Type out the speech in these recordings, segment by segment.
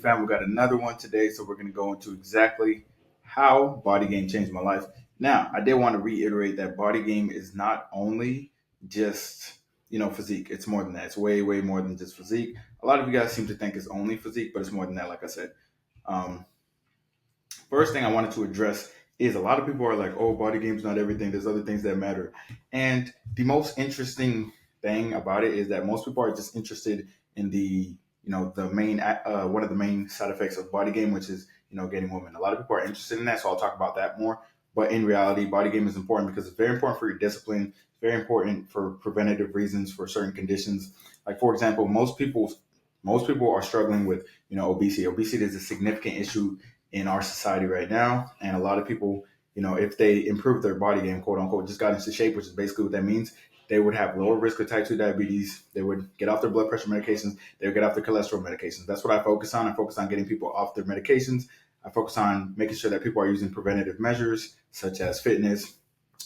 Fam, we got another one today, so we're going to go into exactly how Body Game changed my life. Now, I did want to reiterate that Body Game is not only just physique. It's more than that. It's way, way more than just physique. A lot of you guys seem to think it's only physique, but it's more than that. Like I said, um, first thing I wanted to address is a lot of people are like, "Oh, Body Game's not everything. There's other things that matter." And the most interesting thing about it is that most people are just interested in the main one of the main side effects of Body Game, which is getting women. A lot of people are interested in that, so I'll talk about that more. But in reality, Body Game is important because it's very important for your discipline. It's very important for preventative reasons for certain conditions. Like for example, most people are struggling with obesity. Obesity is a significant issue in our society right now. And a lot of people, if they improve their body game, quote unquote, just got into shape, which is basically what that means, they would have lower risk of type 2 diabetes. They would get off their blood pressure medications. They would get off their cholesterol medications. That's what I focus on. I focus on getting people off their medications. I focus on making sure that people are using preventative measures such as fitness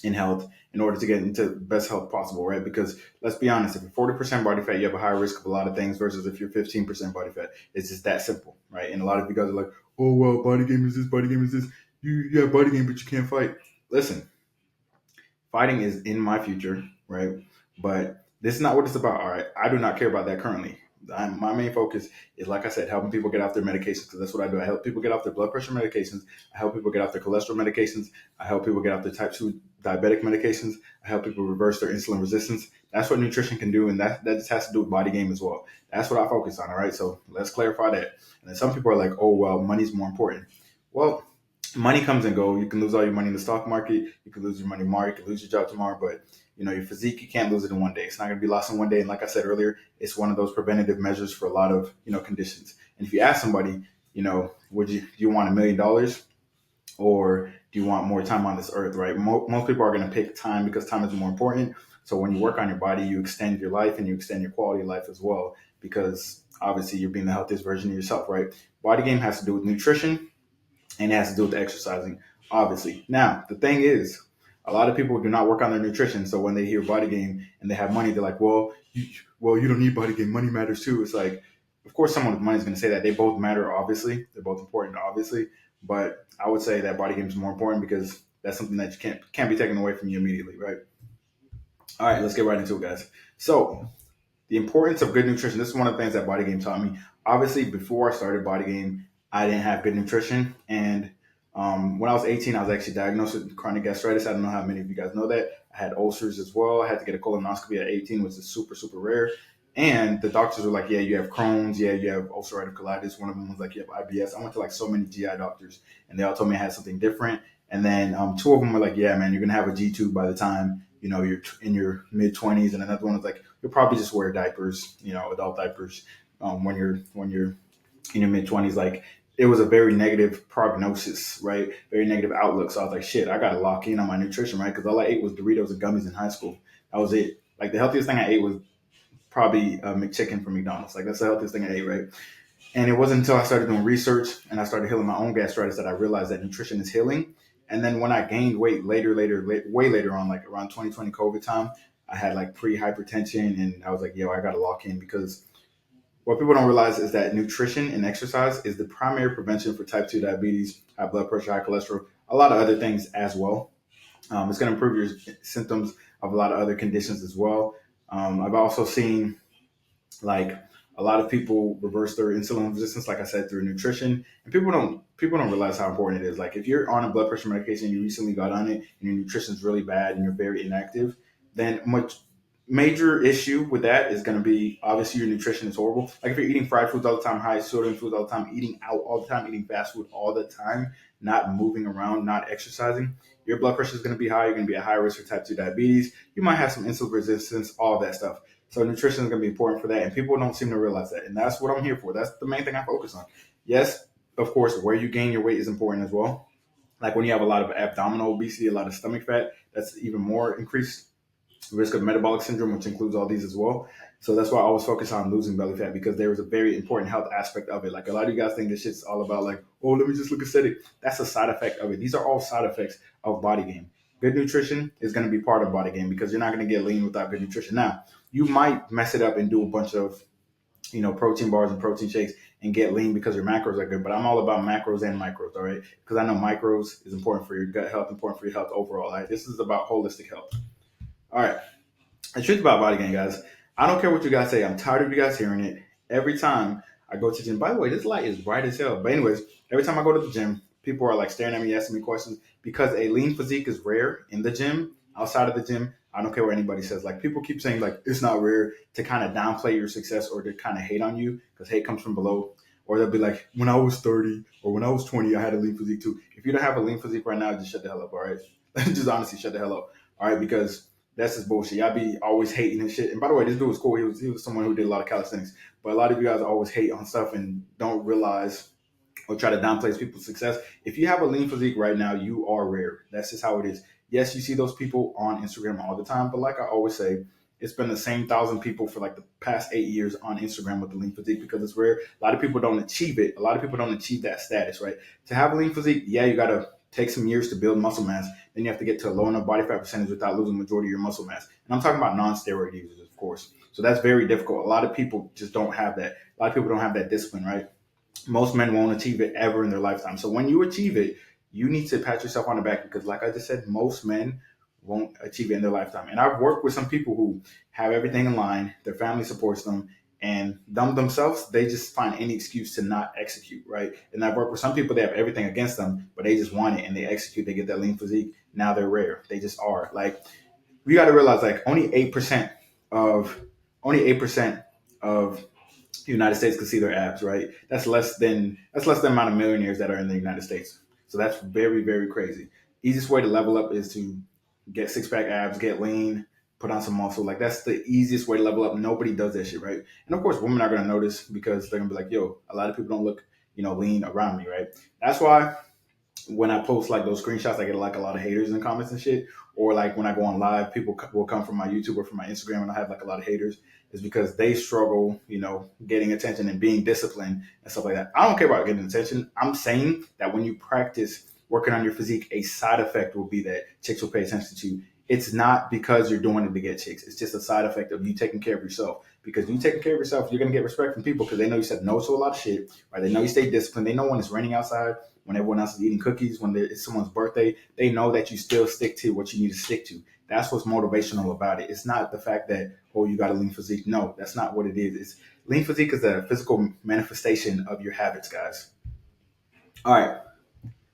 and health in order to get into the best health possible, right? Because let's be honest, if you're 40% body fat, you have a higher risk of a lot of things versus if you're 15% body fat. It's just that simple, right? And a lot of you guys are like, oh, well, body game is this, body game is this. You have body game, but you can't fight. Listen, fighting is in my future, right? But this is not what it's about. All right, I do not care about that currently. My main focus is, like I said, helping people get off their medications because that's what I do. I help people get off their blood pressure medications. I help people get off their cholesterol medications. I help people get off their type 2 diabetic medications. I help people reverse their insulin resistance. That's what nutrition can do, and that just has to do with body game as well. That's what I focus on, all right? So let's clarify that. And then some people are like, oh, well, money's more important. Well, money comes and go. You can lose all your money in the stock market. You can lose your money tomorrow. You can lose your job tomorrow. But your physique, you can't lose it in one day. It's not going to be lost in one day. And like I said earlier, it's one of those preventative measures for a lot of conditions. And if you ask somebody, would you do you want $1 million or do you want more time on this earth? Right? Most people are going to pick time because time is more important. So when you work on your body, you extend your life and you extend your quality of life as well because obviously you're being the healthiest version of yourself. Right? Body game has to do with nutrition and it has to do with exercising, obviously. Now, the thing is, a lot of people do not work on their nutrition. So when they hear body game and they have money, they're like, well, you don't need body game. Money matters too. It's like, of course, someone with money is going to say that. They both matter, obviously. They're both important, obviously. But I would say that body game is more important because that's something that you can't be taken away from you immediately, right? All right, let's get right into it, guys. So the importance of good nutrition. This is one of the things that Body Game taught me. Obviously, before I started Body Game, I didn't have good nutrition, and when I was 18, I was actually diagnosed with chronic gastritis. I don't know how many of you guys know that. I had ulcers as well. I had to get a colonoscopy at 18, which is super, super rare. And the doctors were like, "Yeah, you have Crohn's. Yeah, you have ulcerative colitis." One of them was like, "You have IBS." I went to like so many GI doctors, and they all told me I had something different. And then two of them were like, "Yeah, man, you're gonna have a G-tube by the time you're in your mid 20s." And another one was like, "You'll probably just wear diapers, adult diapers, when you're in your mid 20s." Like it was a very negative prognosis, right? Very negative outlook. So I was like, "Shit, I gotta lock in on my nutrition, right?" Because all I ate was Doritos and gummies in high school. That was it. Like the healthiest thing I ate was probably McChicken from McDonald's. Like that's the healthiest thing I ate, right? And it wasn't until I started doing research and I started healing my own gastritis that I realized that nutrition is healing. And then when I gained weight way later on, like around 2020 COVID time, I had like pre-hypertension and I was like, yo, I got to lock in because what people don't realize is that nutrition and exercise is the primary prevention for type 2 diabetes, high blood pressure, high cholesterol, a lot of other things as well. It's going to improve your symptoms of a lot of other conditions as well. I've also seen like a lot of people reverse their insulin resistance, like I said, through nutrition. And people don't realize how important it is. Like if you're on a blood pressure medication, you recently got on it, and your nutrition is really bad, and you're very inactive, then much major issue with that is going to be obviously your nutrition is horrible. Like if you're eating fried foods all the time, high sodium foods all the time, eating out all the time, eating fast food all the time, not moving around, not exercising, your blood pressure is going to be high. You're going to be at high risk for type 2 diabetes. You might have some insulin resistance, all of that stuff. So nutrition is going to be important for that, and people don't seem to realize that. And that's what I'm here for. That's the main thing I focus on. Yes, of course, where you gain your weight is important as well. Like when you have a lot of abdominal obesity, a lot of stomach fat, that's even more increased risk of metabolic syndrome, which includes all these as well. So that's why I always focus on losing belly fat because there is a very important health aspect of it. Like a lot of you guys think this shit's all about like, oh, let me just look aesthetic. That's a side effect of it. These are all side effects of body game. Good nutrition is going to be part of body game because you're not going to get lean without good nutrition. Now, you might mess it up and do a bunch of protein bars and protein shakes and get lean because your macros are good. But I'm all about macros and micros, all right? Because I know micros is important for your gut health, important for your health overall. All right? This is about holistic health. All right. The truth about body game, guys. I don't care what you guys say. I'm tired of you guys hearing it. Every time I go to the gym, by the way, this light is bright as hell. But anyways, every time I go to the gym, people are like staring at me, asking me questions because a lean physique is rare in the gym. Outside of the gym, I don't care what anybody says. Like people keep saying like it's not rare to kind of downplay your success or to kind of hate on you because hate comes from below. Or they'll be like, when I was 30 or when I was 20, I had a lean physique too. If you don't have a lean physique right now, just shut the hell up, all right? Just honestly shut the hell up, all right? Because that's just bullshit. Y'all be always hating and shit. And by the way, this dude was cool. He was someone who did a lot of calisthenics. But a lot of you guys always hate on stuff and don't realize or try to downplay people's success. If you have a lean physique right now, you are rare. That's just how it is. Yes, you see those people on Instagram all the time, but like I always say, it's been the same 1,000 people for like the past 8 years on Instagram with the lean physique because it's rare. A lot of people don't achieve it. A lot of people don't achieve that status, right? To have a lean physique, yeah, you got to take some years to build muscle mass. Then you have to get to a low enough body fat percentage without losing the majority of your muscle mass. And I'm talking about non-steroid users, of course. So that's very difficult. A lot of people just don't have that. A lot of people don't have that discipline, right? Most men won't achieve it ever in their lifetime. So when you achieve it, you need to pat yourself on the back because, like I just said, most men won't achieve it in their lifetime. And I've worked with some people who have everything in line, their family supports them, and them themselves, they just find any excuse to not execute, right? And I've worked with some people that have everything against them, but they just want it and they execute, they get that lean physique. Now they're rare. They just are. Like, we got to realize, like, of only 8% of the United States can see their abs, right? That's less than the amount of millionaires that are in the United States. So that's very, very crazy. Easiest way to level up is to get six pack abs, get lean, put on some muscle. Like that's the easiest way to level up. Nobody does that shit, right? And of course, women are gonna notice because they're gonna be like, "Yo, a lot of people don't look, lean around me, right?" That's why when I post like those screenshots, I get like a lot of haters in comments and shit. Or like when I go on live, people will come from my YouTube or from my Instagram, and I have like a lot of haters. Is because they struggle, getting attention and being disciplined and stuff like that. I don't care about getting attention. I'm saying that when you practice working on your physique, a side effect will be that chicks will pay attention to you. It's not because you're doing it to get chicks. It's just a side effect of you taking care of yourself. Because you taking care of yourself, you're gonna get respect from people because they know you said no to a lot of shit, right? They know you stay disciplined. They know when it's raining outside, when everyone else is eating cookies, when it's someone's birthday, they know that you still stick to what you need to stick to. That's what's motivational about it. It's not the fact that, oh, you got a lean physique. No, that's not what it is. Lean physique is a physical manifestation of your habits, guys. All right.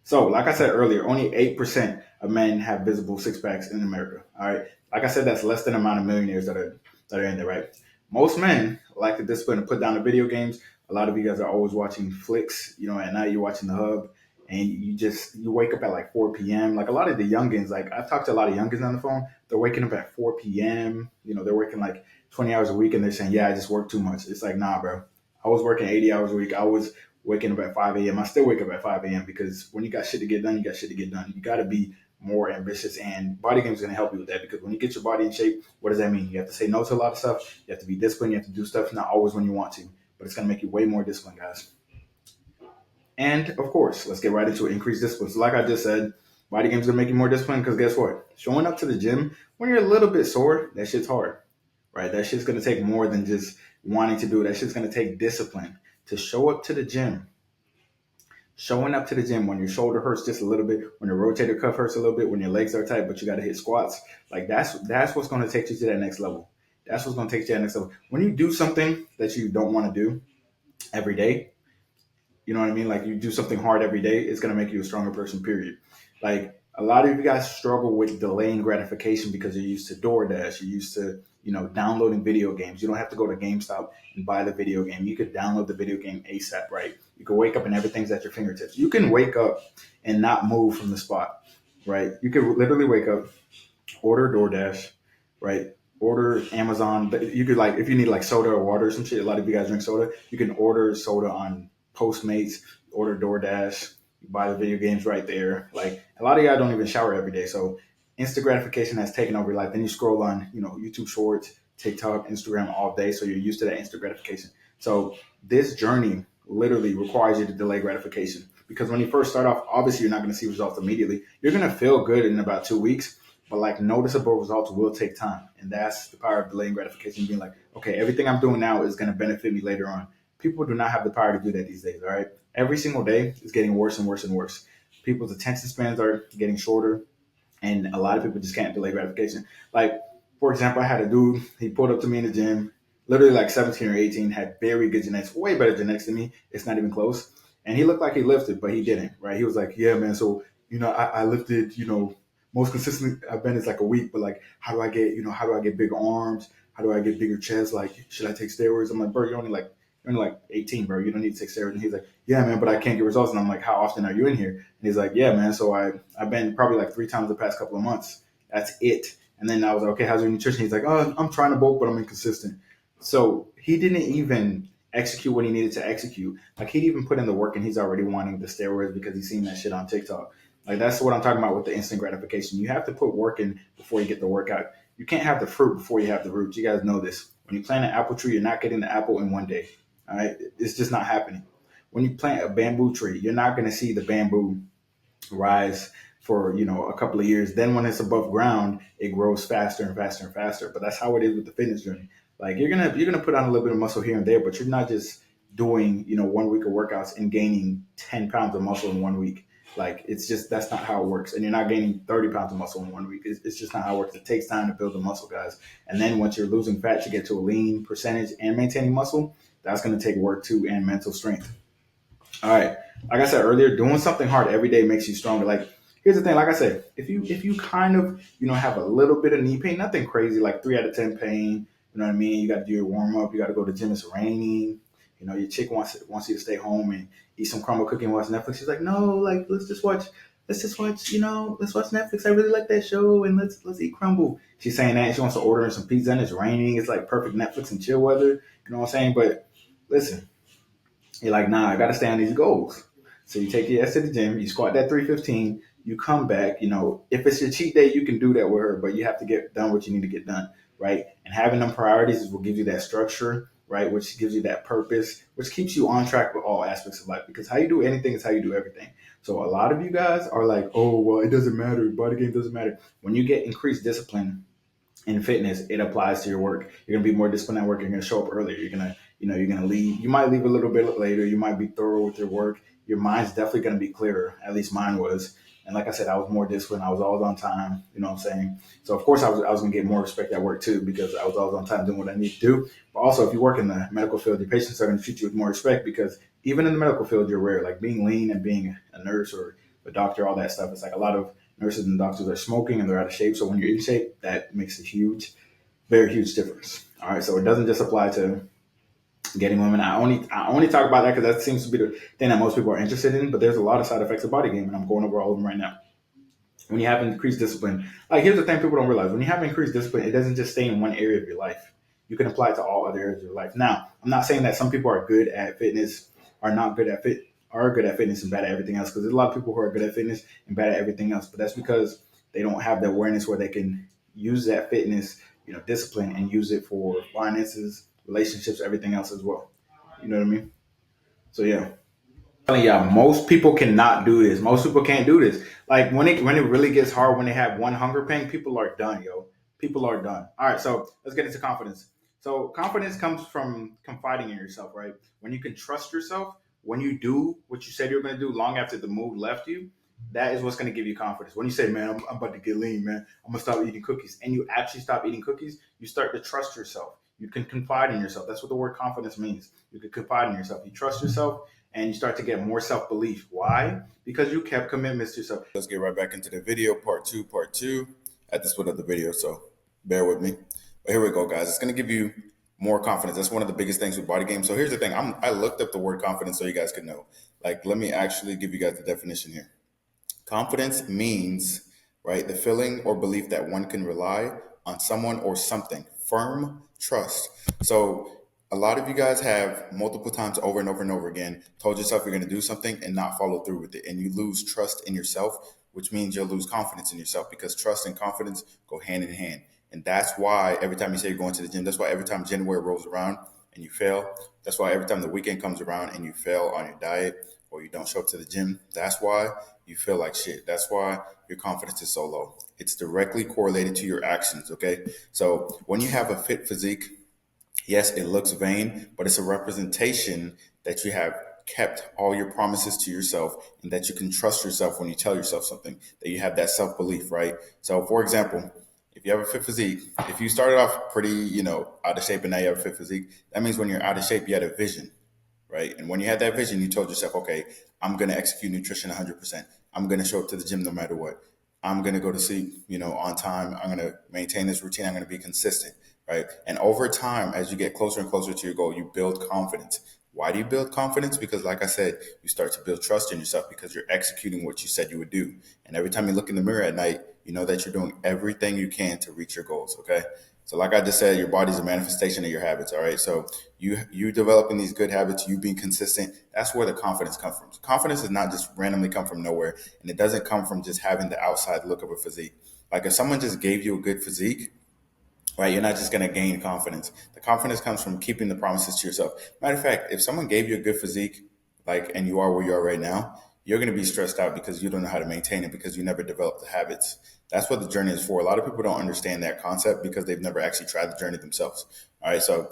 So, like I said earlier, only 8% of men have visible six packs in America. All right. Like I said, that's less than the amount of millionaires that are in there, right? Most men like the discipline to put down the video games. A lot of you guys are always watching flicks, at night you're watching the hub and you wake up at like 4 p.m. Like a lot of the youngins, like I've talked to a lot of youngins on the phone, they're waking up at 4 p.m. They're working like 20 hours a week and they're saying, yeah, I just work too much. It's like, nah, bro. I was working 80 hours a week. I was waking up at 5 a.m. I still wake up at 5 a.m. because when you got shit to get done, you got shit to get done. You got to be more ambitious, and body game is going to help you with that because when you get your body in shape, what does that mean? You have to say no to a lot of stuff. You have to be disciplined. You have to do stuff not always when you want to, but it's going to make you way more disciplined, guys. And of course, let's get right into it. Increase discipline. So like I just said, body games going to make you more disciplined because guess what? Showing up to the gym when you're a little bit sore, that shit's hard, right? That shit's going to take more than just wanting to do it. That shit's going to take discipline to show up to the gym. Showing up to the gym when your shoulder hurts just a little bit, when your rotator cuff hurts a little bit, when your legs are tight, but you got to hit squats. Like that's what's going to take you to that next level. That's what's going to take you to that next level. When you do something that you don't want to do every day, you know what I mean? Like you do something hard every day, it's going to make you a stronger person, period. Like a lot of you guys struggle with delaying gratification because you're used to DoorDash. You're used to, downloading video games. You don't have to go to GameStop and buy the video game. You could download the video game ASAP, right? You can wake up and everything's at your fingertips. You can wake up and not move from the spot, right? You could literally wake up, order DoorDash, right? Order Amazon. You could if you need like soda or water or some shit. A lot of you guys drink soda. You can order soda on Postmates, order DoorDash, you buy the video games right there. Like a lot of y'all don't even shower every day. So instant gratification has taken over your life. Then you scroll on, YouTube Shorts, TikTok, Instagram all day. So you're used to that instant gratification. So this journey literally requires you to delay gratification because when you first start off, obviously you're not going to see results immediately. You're going to feel good in about 2 weeks, but like noticeable results will take time. And that's the power of delaying gratification, being like, okay, everything I'm doing now is going to benefit me later on. People do not have the power to do that these days. All right, every single day is getting worse and worse and worse. People's attention spans are getting shorter, and a lot of people just can't delay gratification. Like, for example, I had a dude, he pulled up to me in the gym, literally like 17 or 18, had very good genetics, way better genetics than me. It's not even close. And he looked like he lifted, but he didn't, right? He was like, yeah, man. So, I lifted, most consistent I've been is like a week, but like, how do I get bigger arms? How do I get bigger chest? Like, should I take steroids? I'm like, bro, you're only like 18, bro. You don't need to take steroids. And he's like, yeah, man, but I can't get results. And I'm like, how often are you in here? And he's like, yeah, man. So I've been probably like 3 times the past couple of months. That's it. And then I was like, okay, how's your nutrition? He's like, oh, I'm trying to bulk, but I'm inconsistent. So he didn't even execute what he needed to execute. Like, he'd even put in the work, and he's already wanting the steroids because he's seen that shit on TikTok. Like, that's what I'm talking about with the instant gratification. You have to put work in before you get the workout. You can't have the fruit before you have the roots. You guys know this. When you plant an apple tree, you're not getting the apple in one day. All right, it's just not happening. When you plant a bamboo tree, you're not going to see the bamboo rise for a couple of years. Then when it's above ground, it grows faster and faster and faster. But that's how it is with the fitness journey. Like, you're gonna put on a little bit of muscle here and there, but you're not just doing 1 week of workouts and gaining 10 pounds of muscle in 1 week. Like, it's just, that's not how it works. And you're not gaining 30 pounds of muscle in 1 week. It's just not how it works. It takes time to build the muscle, guys. And then once you're losing fat to get to a lean percentage and maintaining muscle, that's going to take work too, and mental strength. All right. Like I said earlier, doing something hard every day makes you stronger. Like, here's the thing. Like I said, if you kind of have a little bit of knee pain, nothing crazy, like 3 out of 10 pain. You know what I mean? You got to do your warm up. You got to go to the gym. It's raining. Your chick wants you to stay home and eat some crumble cookie and watch Netflix. She's like, no, like, let's just watch. Let's watch Netflix. I really like that show, and let's eat crumble. She's saying that she wants to order in some pizza, and it's raining. It's like perfect Netflix and chill weather. You know what I'm saying? But listen, you're like, nah, I got to stay on these goals. So you take your ass to the gym, you squat that 315, you come back. If it's your cheat day, you can do that with her, but you have to get done what you need to get done, right? And having them priorities is what gives you that structure, right? Which gives you that purpose, which keeps you on track with all aspects of life. Because how you do anything is how you do everything. So a lot of you guys are like, oh, well, it doesn't matter. Body game doesn't matter. When you get increased discipline in fitness, it applies to your work. You're gonna be more disciplined at work. You're gonna show up earlier. You're gonna leave. You might leave a little bit later. You might be thorough with your work. Your mind's definitely gonna be clearer. At least mine was. And like I said, I was more disciplined. I was always on time. You know what I'm saying? So of course I was gonna get more respect at work too, because I was always on time doing what I need to do. But also, if you work in the medical field, your patients are gonna treat you with more respect, because even in the medical field, you're rare. Like, being lean and being a nurse or a doctor, all that stuff. It's like a lot of nurses and doctors are smoking and they're out of shape. So when you're in shape, that makes a very huge difference. All right, so it doesn't just apply to getting women. I only talk about that because that seems to be the thing that most people are interested in. But there's a lot of side effects of body game, and I'm going over all of them right now. When you have increased discipline, like, here's the thing people don't realize: when you have increased discipline, it doesn't just stay in one area of your life. You can apply it to all other areas of your life. Now, I'm not saying that some people are good at fitness, are not good at are good at fitness and bad at everything else. Because there's a lot of people who are good at fitness and bad at everything else. But that's because they don't have the awareness where they can use that fitness, discipline, and use it for finances, relationships, everything else as well. You know what I mean? So yeah. Yeah, most people cannot do this. Most people can't do this. Like, when it really gets hard, when they have one hunger pain, people are done, yo. People are done. All right, so let's get into confidence. So confidence comes from confiding in yourself, right? When you can trust yourself, when you do what you said you're going to do long after the mood left you, that is what's going to give you confidence. When you say, man, I'm about to get lean, man, I'm going to stop eating cookies, and you actually stop eating cookies, you start to trust yourself. You can confide in yourself. That's what the word confidence means. You can confide in yourself. You trust yourself, and you start to get more self-belief. Why? Because you kept commitments to yourself. Let's get right back into the video, part two at this point of the video, so bear with me. But here we go, guys. It's going to give you more confidence. That's one of the biggest things with body game. So here's the thing. I looked up the word confidence so you guys could know. Like, let me actually give you guys the definition here. Confidence means, right, the feeling or belief that one can rely on someone or something. Firm trust. So a lot of you guys have multiple times over and over and over again told yourself you're going to do something and not follow through with it. And you lose trust in yourself, which means you'll lose confidence in yourself, because trust and confidence go hand in hand. And that's why every time you say you're going to the gym, that's why every time January rolls around and you fail, that's why every time the weekend comes around and you fail on your diet or you don't show up to the gym, that's why you feel like shit. That's why your confidence is so low. It's directly correlated to your actions, okay? So when you have a fit physique, Yes, it looks vain, but it's a representation that you have kept all your promises to yourself and that you can trust yourself when you tell yourself something, that you have that self belief, right? So, for example, if you have a fit physique, if you started off pretty, out of shape and now you have a fit physique, that means when you're out of shape, you had a vision, right? And when you had that vision, you told yourself, okay, I'm going to execute nutrition 100%. I'm going to show up to the gym no matter what. I'm going to go to sleep, on time. I'm going to maintain this routine. I'm going to be consistent, right? And over time, as you get closer and closer to your goal, you build confidence. Why do you build confidence? Because, like I said, you start to build trust in yourself because you're executing what you said you would do. And every time you look in the mirror at night, you know that you're doing everything you can to reach your goals. Okay. So, like I just said, your body's a manifestation of your habits. All right. So, you developing these good habits, you being consistent, that's where the confidence comes from. Confidence does not just randomly come from nowhere, and it doesn't come from just having the outside look of a physique. Like if someone just gave you a good physique, right, you're not just going to gain confidence. The confidence comes from keeping the promises to yourself. Matter of fact, if someone gave you a good physique, like, and you are where you are right now, you're going to be stressed out because you don't know how to maintain it because you never developed the habits. That's what the journey is for. A lot of people don't understand that concept because they've never actually tried the journey themselves. All right. So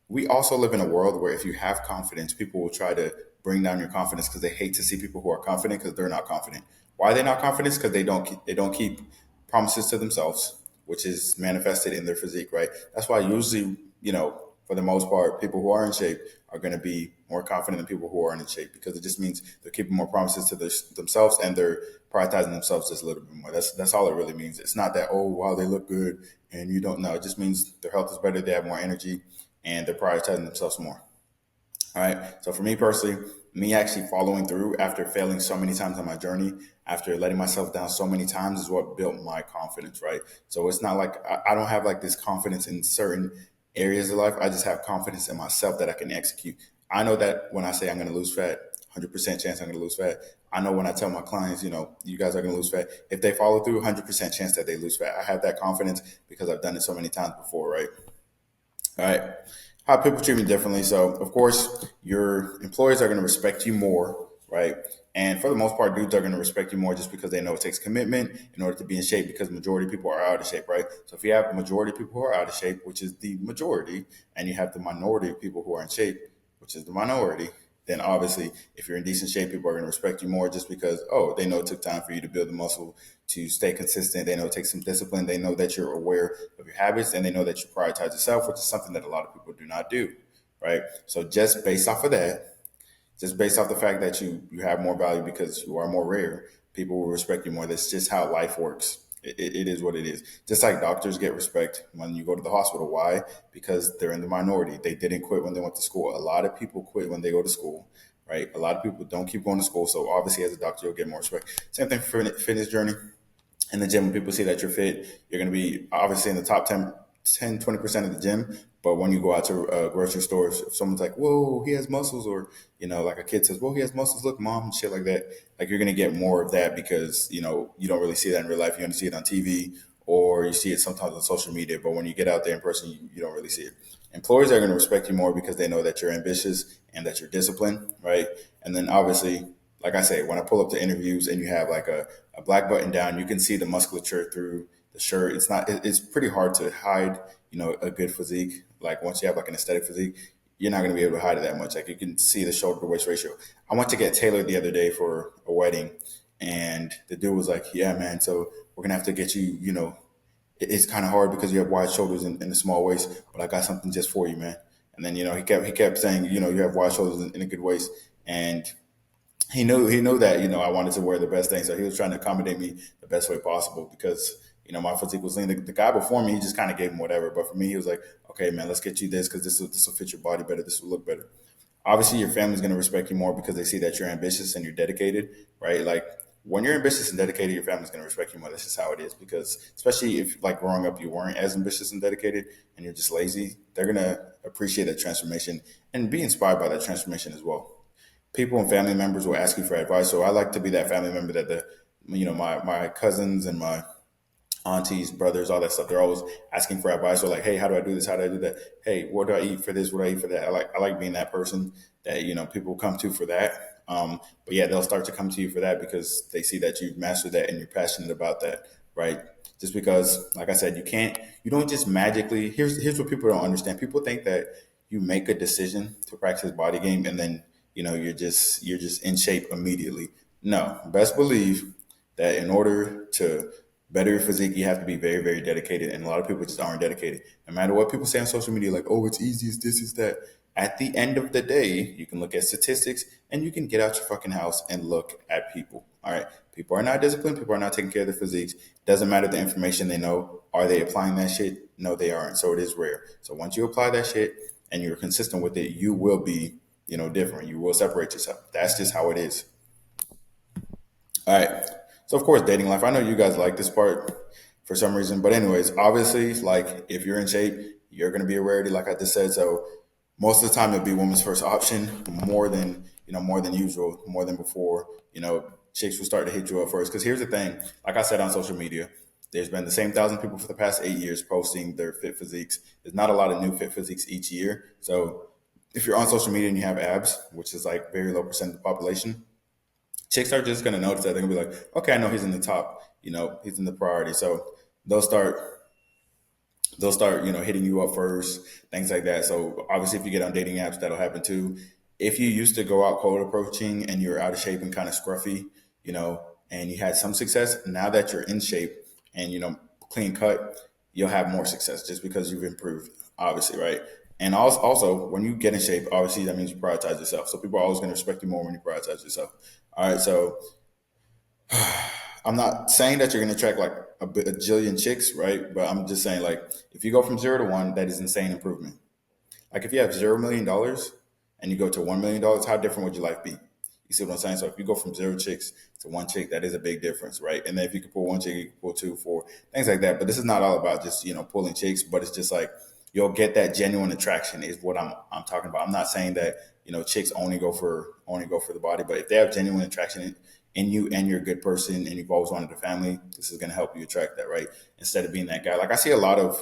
we also live in a world where if you have confidence, people will try to bring down your confidence because they hate to see people who are confident because they're not confident. Why are they not confident? Because they don't keep promises to themselves, which is manifested in their physique, right? That's why usually, for the most part, people who are in shape are going to be more confident than people who aren't in shape because it just means they're keeping more promises to themselves and they're prioritizing themselves just a little bit more. That's all it really means. It's not that, oh, wow, they look good and you don't know. It just means their health is better, they have more energy, and they're prioritizing themselves more. All right. So for me personally, me actually following through after failing so many times on my journey, after letting myself down so many times, is what built my confidence. Right. So it's not like I don't have like this confidence in certain areas of life. I just have confidence in myself that I can execute. I know that when I say I'm going to lose fat, 100% chance I'm going to lose fat. I know when I tell my clients, you guys are going to lose fat. If they follow through, 100% chance that they lose fat. I have that confidence because I've done it so many times before. Right. All right. How people treat me differently. So, of course, your employers are going to respect you more, right? And for the most part, dudes are going to respect you more just because they know it takes commitment in order to be in shape because majority of people are out of shape, right? So if you have a majority of people who are out of shape, which is the majority, and you have the minority of people who are in shape, which is the minority, then obviously if you're in decent shape, people are going to respect you more just because, oh, they know it took time for you to build the muscle to stay consistent. They know it takes some discipline. They know that you're aware of your habits and they know that you prioritize yourself, which is something that a lot of people do not do, right? So just based off the fact that you have more value because you are more rare, people will respect you more. That's just how life works. It is what it is. Just like doctors get respect when you go to the hospital. Why? Because they're in the minority. They didn't quit when they went to school. A lot of people quit when they go to school, right? A lot of people don't keep going to school. So obviously, as a doctor, you'll get more respect. Same thing for fitness journey in the gym. When people see that you're fit, you're going to be obviously in the top 10, 20% of the gym. But when you go out to grocery stores, if someone's like, whoa, he has muscles, or, like a kid says, whoa, he has muscles, look, mom, and shit like that, like you're going to get more of that because, you don't really see that in real life. You only see it on TV or you see it sometimes on social media. But when you get out there in person, you don't really see it. Employers are going to respect you more because they know that you're ambitious and that you're disciplined, right? And then obviously, like I say, when I pull up to interviews and you have like a black button down, you can see the musculature through the shirt. It's pretty hard to hide, a good physique. Like once you have like an aesthetic physique, you're not going to be able to hide it that much. Like you can see the shoulder to waist ratio. I went to get tailored the other day for a wedding and the dude was like, yeah, man, so we're going to have to get you, it's kind of hard because you have wide shoulders and a small waist, but I got something just for you, man. And then, he kept saying, you have wide shoulders and a good waist. And he knew that I wanted to wear the best thing, so he was trying to accommodate me the best way possible because my physique was lean. The guy before me, he just kind of gave him whatever, but for me, he was like, okay, man, let's get you this because this will fit your body better. This will look better. Obviously, your family's going to respect you more because they see that you're ambitious and you're dedicated, right? Like when you're ambitious and dedicated, your family's going to respect you more. That's just how it is because especially if like growing up you weren't as ambitious and dedicated and you're just lazy, they're going to appreciate that transformation and be inspired by that transformation as well. People and family members will ask you for advice. So I like to be that family member that my cousins and my aunties, brothers, all that stuff. They're always asking for advice. Or like, hey, how do I do this? How do I do that? Hey, what do I eat for this? What do I eat for that? I like being that person that people come to for that. But yeah, they'll start to come to you for that because they see that you've mastered that and you're passionate about that, right? Just because, like I said, you don't just magically. Here's what people don't understand. People think that you make a decision to practice body game and then you're just in shape immediately. No, best believe that in order to better your physique, you have to be very, very dedicated. And a lot of people just aren't dedicated. No matter what people say on social media, like, oh, it's easy, it's this, it's that. At the end of the day, you can look at statistics and you can get out your fucking house and look at people. All right. People are not disciplined. People are not taking care of their physiques. Doesn't matter the information they know. Are they applying that shit? No, they aren't. So it is rare. So once you apply that shit and you're consistent with it, you will be, different. You will separate yourself. That's just how it is. All right. So of course, dating life. I know you guys like this part for some reason, but anyways, obviously, like if you're in shape, you're gonna be a rarity, like I just said. So most of the time, it'll be women's first option, more than usual, more than before. Chicks will start to hit you up first. Because here's the thing, like I said on social media, there's been the same 1,000 people for the past 8 years posting their fit physiques. There's not a lot of new fit physiques each year. So if you're on social media and you have abs, which is like very low percent of the population, chicks are just gonna notice that. They're gonna be like, okay, I know he's in the top, he's in the priority. So they'll start hitting you up first, things like that. So obviously if you get on dating apps, that'll happen too. If you used to go out cold approaching and you're out of shape and kind of scruffy, and you had some success, now that you're in shape and clean cut, you'll have more success just because you've improved, obviously, right? And also, when you get in shape, obviously that means you prioritize yourself. So people are always going to respect you more when you prioritize yourself. All right, so I'm not saying that you're going to attract like a jillion chicks, right? But I'm just saying, like, if you go from 0 to 1, that is insane improvement. Like, if you have $0 million and you go to $1 million, how different would your life be? You see what I'm saying? So if you go from 0 chicks to 1 chick, that is a big difference, right? And then if you can pull 1 chick, you can pull 2, 4, things like that. But this is not all about just pulling chicks, but it's just like you'll get that genuine attraction is what I'm talking about. I'm not saying that chicks only go for the body, but if they have genuine attraction in you and you're a good person and you've always wanted a family, this is going to help you attract that, right? Instead of being that guy. Like I see a lot of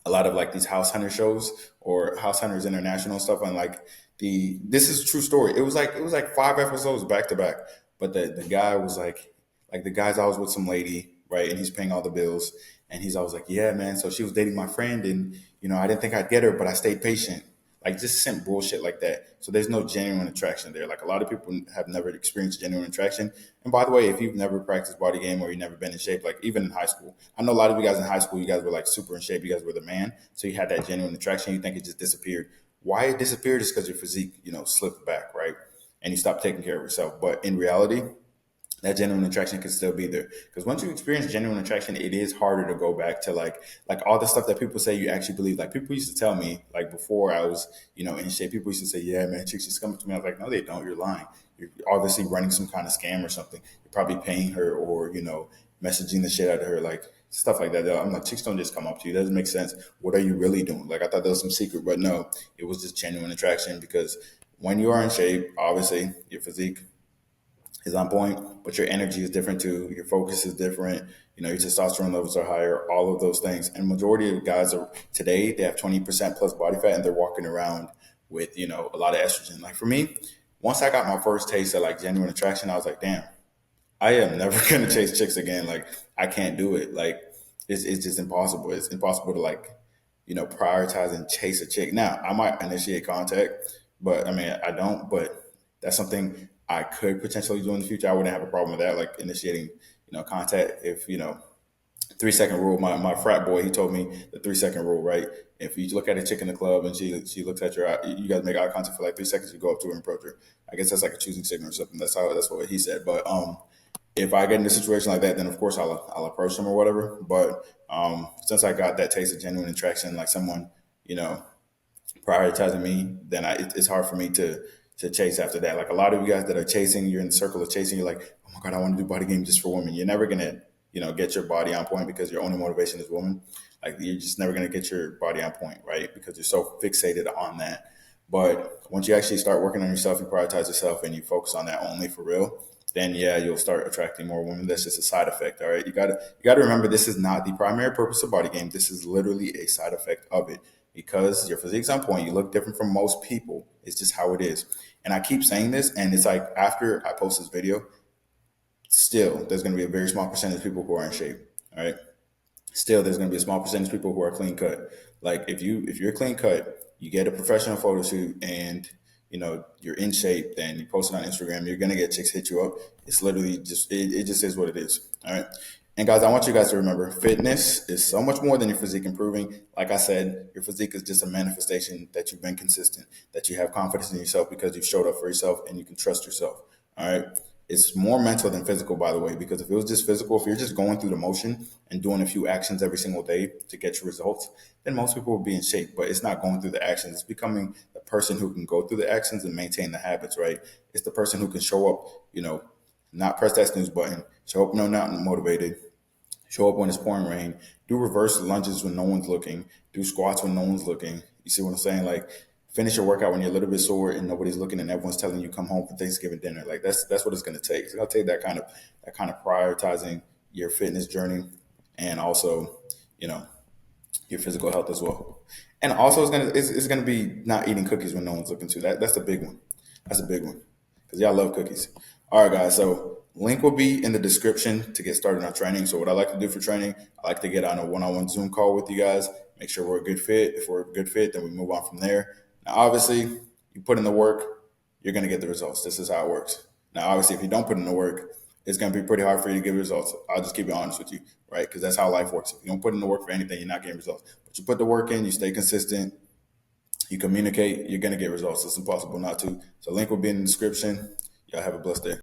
like these house hunter shows or house hunters international stuff on like this is a true story. It was like 5 episodes back to back, but the guy was like the guy's always with some lady, right? And he's paying all the bills, and he's always like, yeah, man, so she was dating my friend, and I didn't think I'd get her, but I stayed patient. Like, just sent bullshit like that. So there's no genuine attraction there. Like, a lot of people have never experienced genuine attraction. And by the way, if you've never practiced body game or you've never been in shape, like even in high school, I know a lot of you guys in high school, you guys were like super in shape. You guys were the man. So you had that genuine attraction. You think it just disappeared. Why it disappeared is because your physique, slipped back, right? And you stopped taking care of yourself. But in reality, that genuine attraction can still be there, because once you experience genuine attraction, it is harder to go back to like all the stuff that people say you actually believe. Like, people used to tell me, like, before I was in shape, people used to say, yeah, man, chicks just come to me. I was like, no, they don't. You're lying. You're obviously running some kind of scam or something. You're probably paying her or messaging the shit out of her, like stuff like that. I'm like, chicks don't just come up to you. It doesn't make sense. What are you really doing? Like, I thought that was some secret, but no, it was just genuine attraction. Because when you are in shape, obviously your physique is on point, but your energy is different too. Your focus is different. Your testosterone levels are higher, all of those things. And majority of guys are today, they have 20% plus body fat and they're walking around with, a lot of estrogen. Like, for me, once I got my first taste of like genuine attraction, I was like, damn, I am never going to chase chicks again. Like, I can't do it. Like, it's just impossible. It's impossible to like, prioritize and chase a chick. Now, I might initiate contact, but I mean, I don't, but that's something I could potentially do in the future. I wouldn't have a problem with that, like initiating, contact. If, 3 second rule, my frat boy, he told me the 3 second rule, right? If you look at a chick in the club and she looks at your eye, you guys make eye contact for like 3 seconds, you go up to her and approach her. I guess that's like a choosing signal or something. That's what he said. But if I get in a situation like that, then of course I'll approach them or whatever. But since I got that taste of genuine attraction, like someone, you know, prioritizing me, then it's hard for me to chase after that. Like, a lot of you guys that are chasing, you're in the circle of chasing. You're like, oh my god, I want to do body game just for women. You're never gonna, get your body on point because your only motivation is women. Like, you're just never gonna get your body on point, right? Because you're so fixated on that. But once you actually start working on yourself, you prioritize yourself, and you focus on that only for real, then yeah, you'll start attracting more women. That's just a side effect. All right. You gotta remember, this is not the primary purpose of body game. This is literally a side effect of it. Because your physique's on point, you look different from most people. It's just how it is. And I keep saying this, and it's like, after I post this video, still there's gonna be a very small percentage of people who are in shape. All right. Still there's gonna be a small percentage of people who are clean cut. Like, if you're clean cut, you get a professional photo shoot and you're in shape, then you post it on Instagram, you're gonna get chicks hit you up. It's literally just it just is what it is. All right. And guys, I want you guys to remember fitness is so much more than your physique improving. Like I said, your physique is just a manifestation that you've been consistent, that you have confidence in yourself because you've showed up for yourself and you can trust yourself. All right. It's more mental than physical, by the way, because if it was just physical, if you're just going through the motion and doing a few actions every single day to get your results, then most people will be in shape. But it's not going through the actions. It's becoming the person who can go through the actions and maintain the habits, right? It's the person who can show up, not press that snooze button, show up no, not motivated, show up when it's pouring rain, do reverse lunges when no one's looking, do squats when no one's looking. You see what I'm saying? Like, finish your workout when you're a little bit sore and nobody's looking and everyone's telling you come home for Thanksgiving dinner. Like that's what it's going to take. It's going to take that kind of prioritizing your fitness journey and also, you know, your physical health as well. And also it's gonna be not eating cookies when no one's looking to. That's a big one. That's a big one because y'all love cookies. All right, guys. So link will be in the description to get started on training. So what I like to do for training, I like to get on a one-on-one Zoom call with you guys. Make sure we're a good fit. If we're a good fit, then we move on from there. Now, obviously, you put in the work, you're gonna get the results. This is how it works. Now, obviously, if you don't put in the work, it's going to be pretty hard for you to get results. I'll just keep it honest with you, right? Because that's how life works. If you don't put in the work for anything, you're not getting results. But you put the work in, you stay consistent, you communicate, you're going to get results. It's impossible not to. So link will be in the description. Y'all have a blessed day.